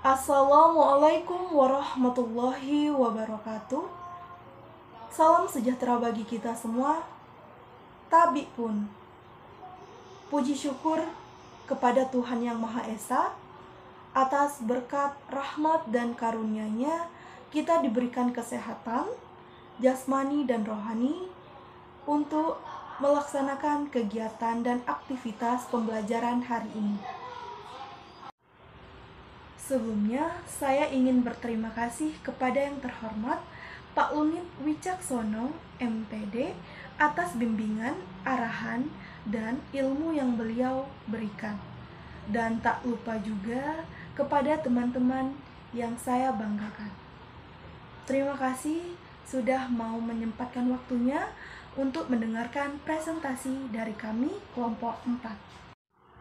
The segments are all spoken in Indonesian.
Assalamualaikum warahmatullahi wabarakatuh. Salam sejahtera bagi kita semua. Tabi pun puji syukur kepada Tuhan Yang Maha Esa atas berkat rahmat dan karunia-Nya kita diberikan kesehatan jasmani dan rohani untuk melaksanakan kegiatan dan aktivitas pembelajaran hari ini. Sebelumnya, saya ingin berterima kasih kepada yang terhormat Pak Lunit Wicaksono, MPD, atas bimbingan, arahan, dan ilmu yang beliau berikan. Dan tak lupa juga kepada teman-teman yang saya banggakan. Terima kasih sudah mau menyempatkan waktunya untuk mendengarkan presentasi dari kami kelompok 4.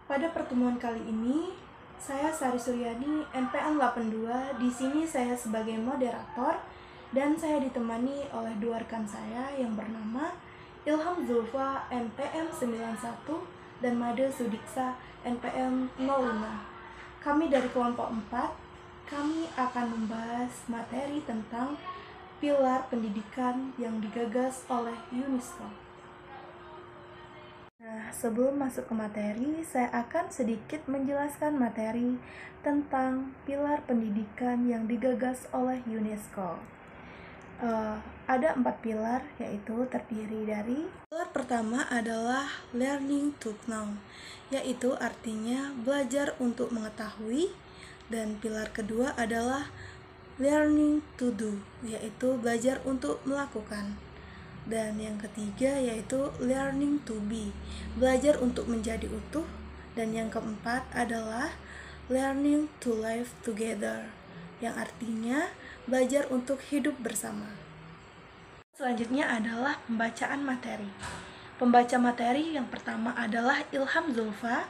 Pada pertemuan kali ini, saya Sari Suryani, NPM 82. Di sini saya sebagai moderator dan saya ditemani oleh dua rekan saya yang bernama Ilham Zulfa, NPM 91, dan Made Sudiksa, NPM 05. Kami dari kelompok 4, kami akan membahas materi tentang pilar pendidikan yang digagas oleh UNESCO. Nah, sebelum masuk ke materi, saya akan sedikit menjelaskan materi tentang pilar pendidikan yang digagas oleh UNESCO. Ada 4 pilar, yaitu terdiri dari pilar pertama adalah learning to know, yaitu artinya belajar untuk mengetahui, dan pilar kedua adalah learning to do, yaitu belajar untuk melakukan. Dan yang ketiga yaitu learning to be, belajar untuk menjadi utuh. Dan yang keempat adalah learning to live together, yang artinya belajar untuk hidup bersama. Selanjutnya adalah pembacaan materi. Pembaca materi yang pertama adalah Ilham Zulfa,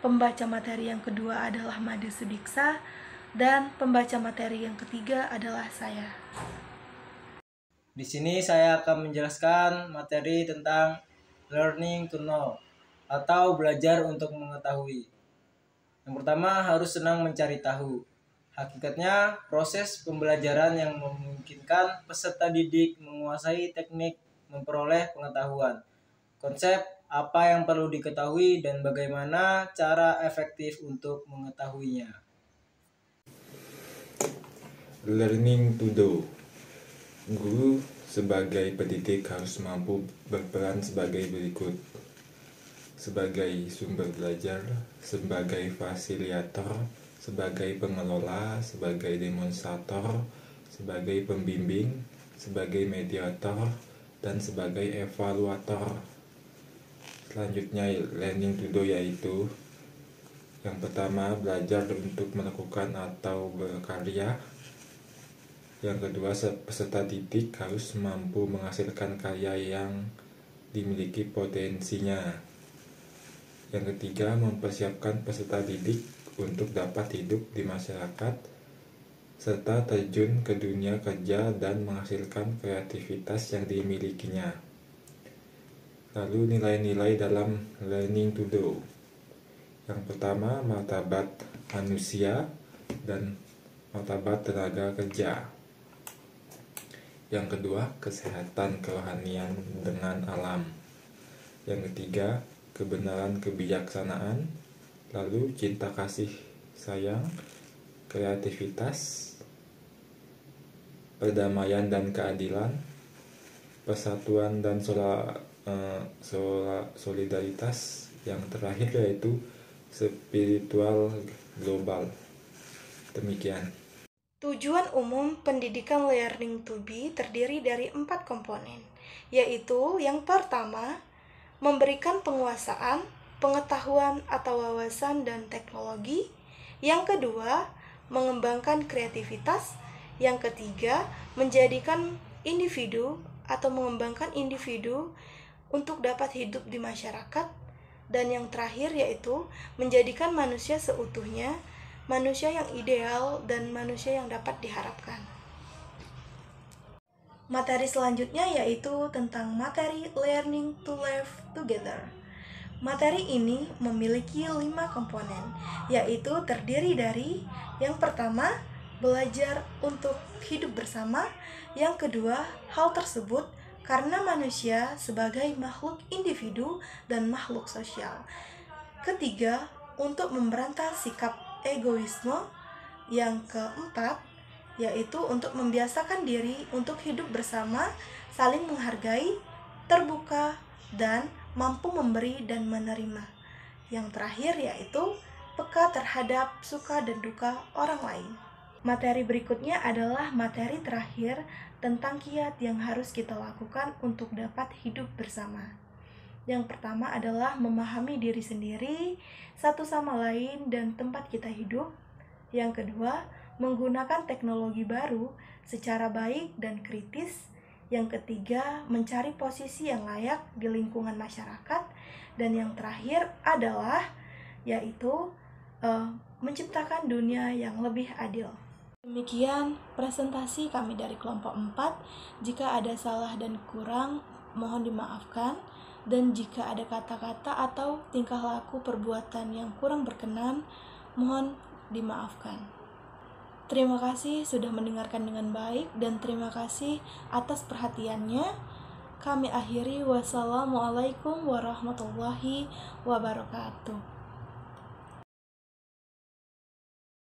pembaca materi yang kedua adalah Made Sudiksa, dan pembaca materi yang ketiga adalah saya. Di sini saya akan menjelaskan materi tentang learning to know atau belajar untuk mengetahui. Yang pertama, harus senang mencari tahu. Hakikatnya, proses pembelajaran yang memungkinkan peserta didik menguasai teknik memperoleh pengetahuan. Konsep apa yang perlu diketahui dan bagaimana cara efektif untuk mengetahuinya. Learning to do. Guru sebagai pendidik harus mampu berperan sebagai berikut: sebagai sumber belajar, sebagai fasilitator, sebagai pengelola, sebagai demonstrator, sebagai pembimbing, sebagai mediator, dan sebagai evaluator. Selanjutnya, learning to do yaitu yang pertama, belajar untuk melakukan atau berkarya. Yang kedua, peserta didik harus mampu menghasilkan karya yang dimiliki potensinya. Yang ketiga, mempersiapkan peserta didik untuk dapat hidup di masyarakat serta terjun ke dunia kerja dan menghasilkan kreativitas yang dimilikinya. Lalu nilai-nilai dalam learning to do. Yang pertama, martabat manusia dan martabat tenaga kerja. Yang kedua, kesehatan kerohanian dengan alam. Yang ketiga, kebenaran kebijaksanaan. Lalu cinta kasih sayang, kreativitas, perdamaian dan keadilan, persatuan dan solidaritas. Yang terakhir yaitu spiritual global. Demikian. Tujuan umum pendidikan learning to be terdiri dari 4 komponen, yaitu yang pertama, memberikan penguasaan, pengetahuan atau wawasan dan teknologi. Yang kedua, mengembangkan kreativitas. Yang ketiga, menjadikan individu atau mengembangkan individu untuk dapat hidup di masyarakat. Dan yang terakhir yaitu menjadikan manusia seutuhnya, manusia yang ideal dan manusia yang dapat diharapkan. Materi selanjutnya yaitu tentang materi learning to live together. Materi ini memiliki 5 komponen, yaitu terdiri dari yang pertama, belajar untuk hidup bersama. Yang kedua, hal tersebut karena manusia sebagai makhluk individu dan makhluk sosial. Ketiga, untuk memberantas sikap egoisme. Yang keempat, yaitu untuk membiasakan diri untuk hidup bersama, saling menghargai, terbuka, dan mampu memberi dan menerima. Yang terakhir yaitu peka terhadap suka dan duka orang lain. Materi berikutnya adalah materi terakhir tentang kiat yang harus kita lakukan untuk dapat hidup bersama. Yang pertama adalah memahami diri sendiri, satu sama lain, dan tempat kita hidup. Yang kedua, menggunakan teknologi baru secara baik dan kritis. Yang ketiga, mencari posisi yang layak di lingkungan masyarakat. Dan yang terakhir adalah yaitu menciptakan dunia yang lebih adil. Demikian presentasi kami dari kelompok 4. Jika ada salah dan kurang, mohon dimaafkan. Dan jika ada kata-kata atau tingkah laku perbuatan yang kurang berkenan, mohon dimaafkan. Terima kasih sudah mendengarkan dengan baik dan terima kasih atas perhatiannya. Kami akhiri. Wassalamualaikum warahmatullahi wabarakatuh.